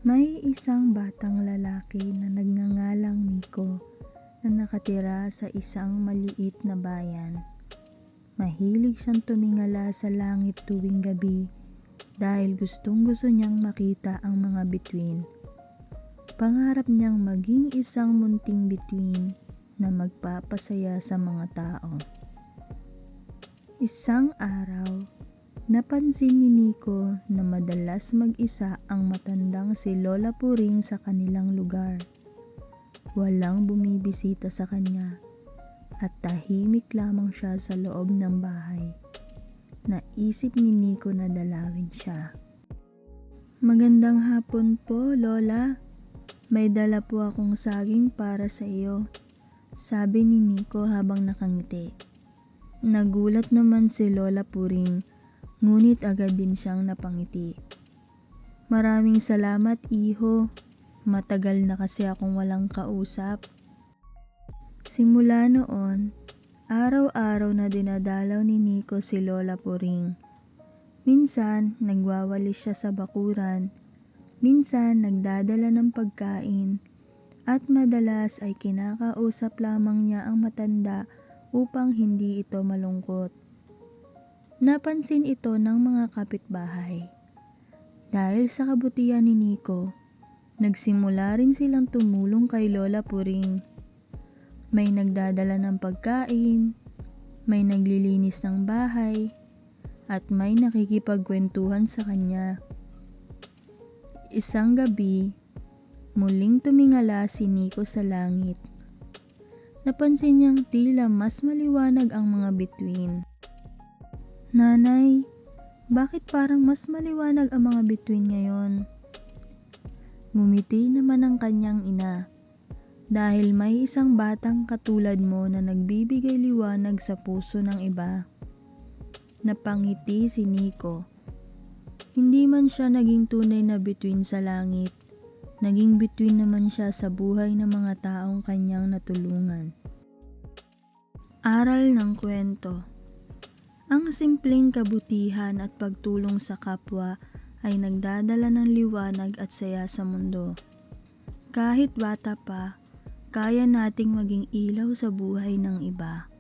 May isang batang lalaki na nagngangalang Nico na nakatira sa isang maliit na bayan. Mahilig siyang tumingala sa langit tuwing gabi dahil gustong-gusto niyang makita ang mga bituin. Pangarap niyang maging isang munting bituin na magpapasaya sa mga tao. Isang araw, napansin ni Nico na madalas mag-isa ang matandang si Lola Puring sa kanilang lugar. Walang bumibisita sa kanya at tahimik lamang siya sa loob ng bahay. Naisip ni Nico na dalawin siya. "Magandang hapon po, Lola. May dala po akong saging para sa iyo," sabi ni Nico habang nakangiti. Nagulat naman si Lola Puring, ngunit agad din siyang napangiti. "Maraming salamat, iho. Matagal na kasi akong walang kausap." Simula noon, araw-araw na dinadalaw ni Nico si Lola Puring. Minsan, nagwawalis siya sa bakuran, minsan nagdadala ng pagkain, at madalas ay kinakausap lamang niya ang matanda upang hindi ito malungkot. Napansin ito ng mga kapitbahay. Dahil sa kabutihan ni Nico, nagsimula rin silang tumulong kay Lola Puring. May nagdadala ng pagkain, may naglilinis ng bahay, at may nakikipagkwentuhan sa kanya. Isang gabi, muling tumingala si Nico sa langit. Napansin niyang tila mas maliwanag ang mga bituin. "Nanay, bakit parang mas maliwanag ang mga bituin ngayon?" Ngumiti naman ang kanyang ina. "Dahil may isang batang katulad mo na nagbibigay liwanag sa puso ng iba." Napangiti si Nico. Hindi man siya naging tunay na bituin sa langit, naging bituin naman siya sa buhay ng mga taong kanyang natulungan. Aral ng kwento. Ang simpleng kabutihan at pagtulong sa kapwa ay nagdadala ng liwanag at saya sa mundo. Kahit bata pa, kaya nating maging ilaw sa buhay ng iba.